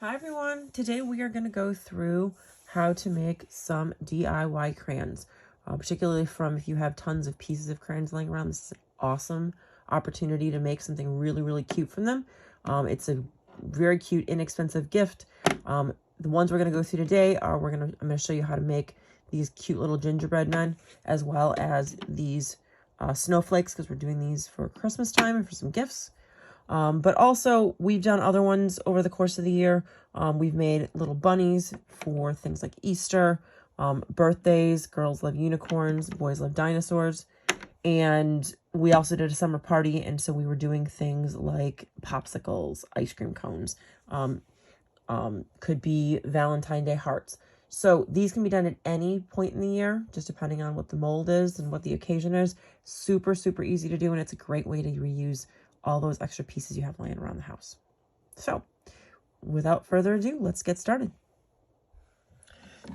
Hi everyone, today we are going to go through how to make some DIY crayons, particularly from if you have tons of pieces of crayons laying around. This is an awesome opportunity to make something really cute from them. It's a very cute, inexpensive gift. The ones we're going to go through today are I'm going to show you how to make these cute little gingerbread men, as well as these snowflakes, because we're doing these for Christmas time and for some gifts. But also we've done other ones over the course of the year. We've made little bunnies for things like Easter, birthdays. Girls love unicorns, boys love dinosaurs. And we also did a summer party, and so we were doing things like popsicles, ice cream cones, could be Valentine's Day hearts. So these can be done at any point in the year, just depending on what the mold is and what the occasion is. Super easy to do, and it's a great way to reuse all those extra pieces you have laying around the house. So without further ado, let's get started.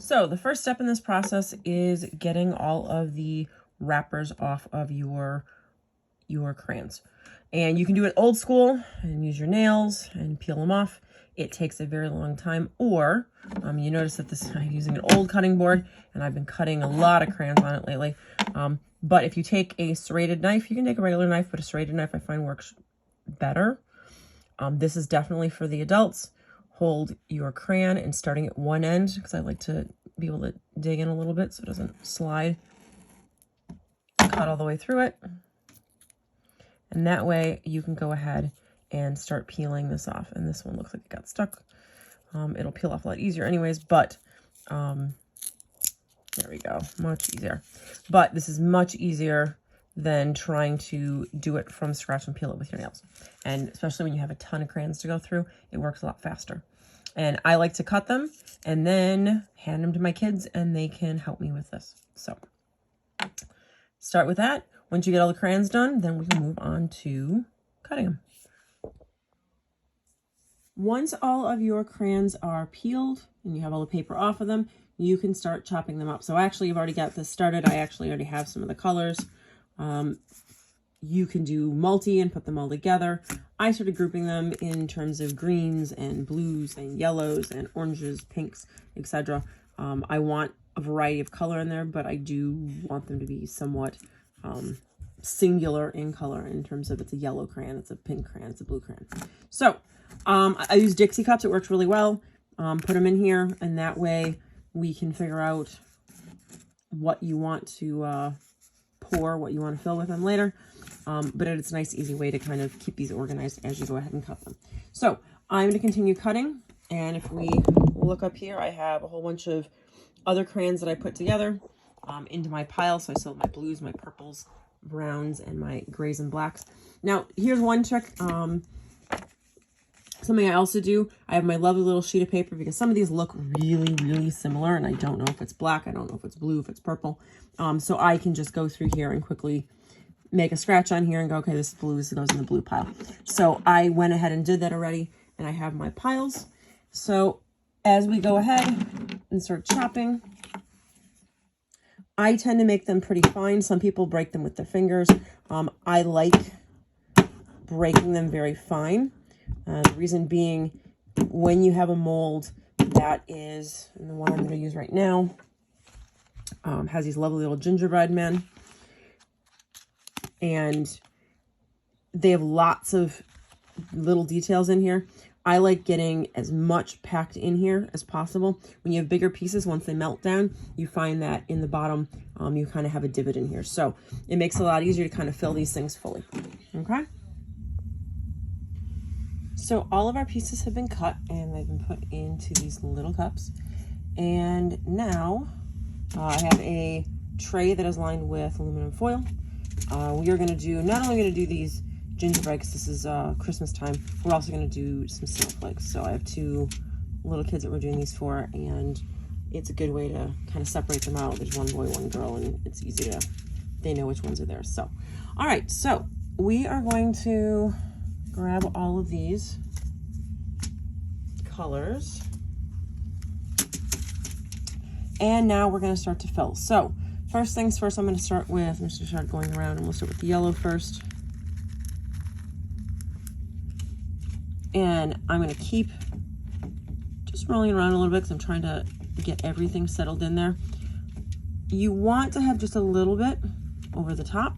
So the first step in this process is getting all of the wrappers off of your crayons. And you can do it old school and use your nails and peel them off. It takes a very long time. Or you notice that I'm using an old cutting board, and I've been cutting a lot of crayons on it lately. But if you take a serrated knife, you can take a regular knife, but a serrated knife I find works better. This is definitely for the adults. Hold your crayon and starting at one end, because I like to be able to dig in a little bit so it doesn't slide. Cut all the way through it. And that way you can go ahead and start peeling this off. And this one looks like it got stuck. It'll peel off a lot easier anyways, but there we go, much easier. But this is much easier than trying to do it from scratch and peel it with your nails. And especially when you have a ton of crayons to go through, it works a lot faster. And I like to cut them and then hand them to my kids, and they can help me with this. So start with that. Once you get all the crayons done, then we can move on to cutting them. Once all of your crayons are peeled and you have all the paper off of them, you can start chopping them up. So actually, you've already got this started. I actually already have some of the colors. You can do multi and put them all together. I started grouping them in terms of greens and blues and yellows and oranges, pinks, etc. I want a variety of color in there, but I do want them to be somewhat singular in color, in terms of it's a yellow crayon, it's a pink crayon, it's a blue crayon. So I use Dixie cups. It works really well. Put them in here, and that way we can figure out what you want to pour, what you want to fill with them later. But it's a nice, easy way to kind of keep these organized as you go ahead and cut them. So I'm going to continue cutting. And if we look up here, I have a whole bunch of other crayons that I put together into my pile. So I still have my blues, my purples, browns, and my grays and blacks. Now, here's one trick. Something I also do, I have my lovely little sheet of paper, because some of these look really similar, and I don't know if it's black, I don't know if it's blue, if it's purple. So I can just go through here and quickly make a scratch on here and go, okay, this is blue, this goes in the blue pile. So I went ahead and did that already, and I have my piles. So as we go ahead and start chopping, I tend to make them pretty fine. Some people break them with their fingers. I like breaking them very fine. The reason being, when you have a mold that is, and the one I'm going to use right now, has these lovely little gingerbread men, and they have lots of little details in here. I like getting as much packed in here as possible. When you have bigger pieces, once they melt down, you find that in the bottom, you kind of have a divot in here. So it makes it a lot easier to kind of fill these things fully. Okay. So all of our pieces have been cut, and they've been put into these little cups. And now I have a tray that is lined with aluminum foil. We are going to do, not only going to do these gingerbread, because this is Christmas time, we're also going to do some snowflakes. So I have two little kids that we're doing these for, and it's a good way to kind of separate them out. There's one boy, one girl, and it's easy to, they know which ones are theirs. So, all right, so we are going to grab all of these colors, and now we're going to start to fill. So first things first, I'm going to start going around, and we'll start with the yellow first. And I'm going to keep just rolling around a little bit because I'm trying to get everything settled in there. You want to have just a little bit over the top.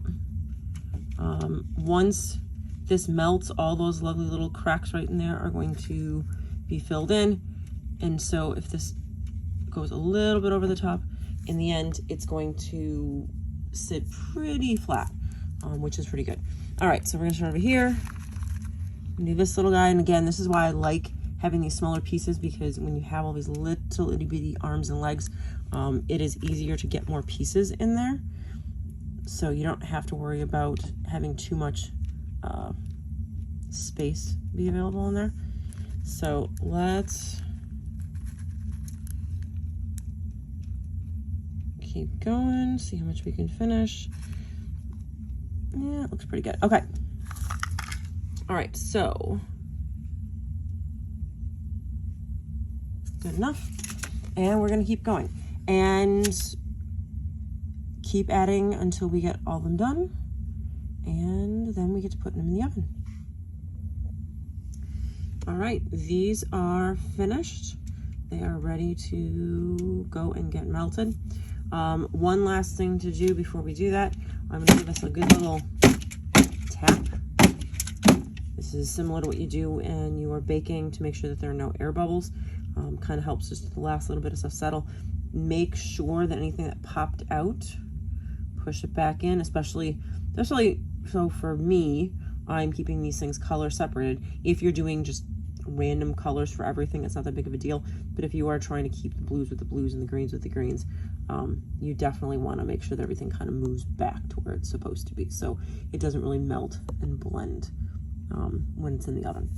Once this melts, all those lovely little cracks right in there are going to be filled in. And so if this goes a little bit over the top, in the end, it's going to sit pretty flat, which is pretty good. All right, so we're gonna start over here. Do this little guy, and again, this is why I like having these smaller pieces, because when you have all these little itty bitty arms and legs, it is easier to get more pieces in there. So you don't have to worry about having too much space be available in there. So let's keep going, see how much we can finish. Yeah, it looks pretty good. Okay. All right, so good enough. And we're gonna keep going and keep adding until we get all of them done. And then we get to put them in the oven. All right, these are finished. They are ready to go and get melted. One last thing to do before we do that, I'm gonna give us a good little tap. This is similar to what you do when you are baking to make sure that there are no air bubbles. Kind of helps just the last little bit of stuff settle. Make sure that anything that popped out, push it back in, especially so for me, I'm keeping these things color separated. If you're doing just random colors for everything, it's not that big of a deal. But if you are trying to keep the blues with the blues and the greens with the greens, you definitely want to make sure that everything kind of moves back to where it's supposed to be, so it doesn't really melt and blend when it's in the oven.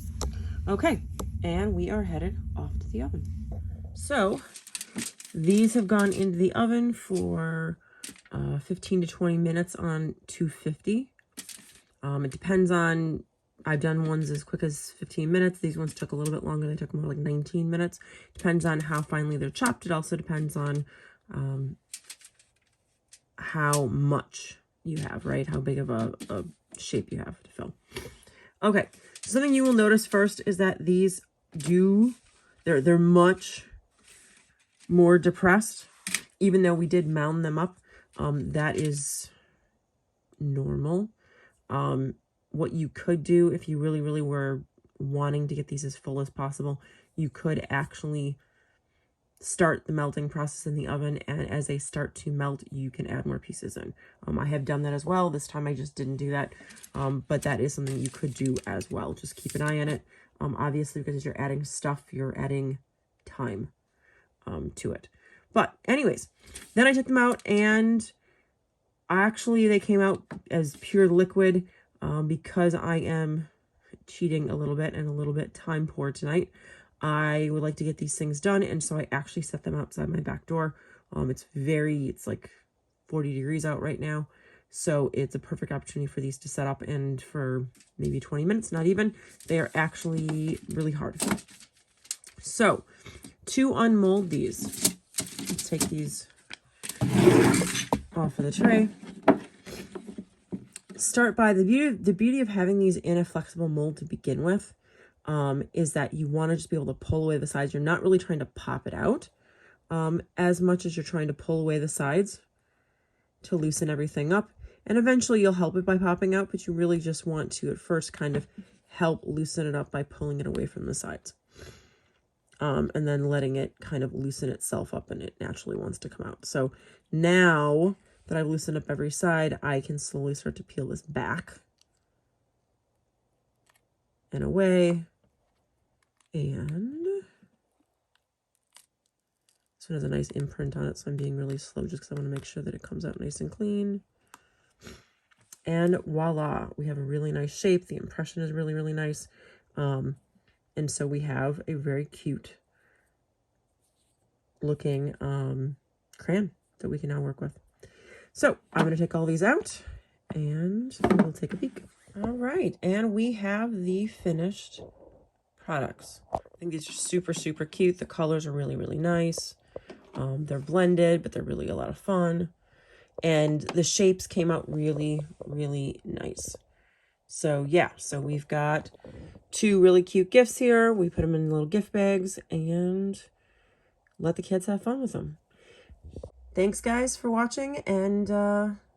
Okay, and we are headed off to the oven. So these have gone into the oven for 15 to 20 minutes on 250. It depends on, I've done ones as quick as 15 minutes. These ones took a little bit longer. They took more like 19 minutes. Depends on how finely they're chopped. It also depends on how much you have, right? How big of a shape you have to fill. Okay, something you will notice first is that these they're much more depressed, even though we did mound them up. That is normal. What you could do if you really, really were wanting to get these as full as possible, you could actually start the melting process in the oven, and as they start to melt, you can add more pieces in. I have done that as well. This time I just didn't do that, but that is something you could do as well. Just keep an eye on it. Obviously, because you're adding stuff, you're adding time to it. But anyways, then I took them out, and actually they came out as pure liquid. Because I am cheating a little bit and a little bit time poor tonight, I would like to get these things done, and so I actually set them outside my back door. It's like 40 degrees out right now, so it's a perfect opportunity for these to set up, and for maybe 20 minutes, not even. They are actually really hard. So to unmold these, let's take these off of the tray. Start by the beauty of having these in a flexible mold to begin with, is that you want to just be able to pull away the sides. You're not really trying to pop it out as much as you're trying to pull away the sides to loosen everything up. And eventually you'll help it by popping out, but you really just want to at first kind of help loosen it up by pulling it away from the sides. And then letting it kind of loosen itself up, and it naturally wants to come out. So now that I've loosened up every side, I can slowly start to peel this back and away. And this one has a nice imprint on it, so I'm being really slow just because I want to make sure that it comes out nice and clean. And voila, we have a really nice shape. The impression is really, really nice. And so we have a very cute looking crayon that we can now work with. So I'm going to take all these out and we'll take a peek. All right, and we have the finished products. I think these are super, super cute. The colors are really, really nice. They're blended, but they're really a lot of fun. And the shapes came out really, really nice. So yeah, so we've got 2 really cute gifts here. We put them in little gift bags and let the kids have fun with them. Thanks guys for watching, and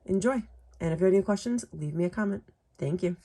enjoy. And if you have any questions, leave me a comment. Thank you.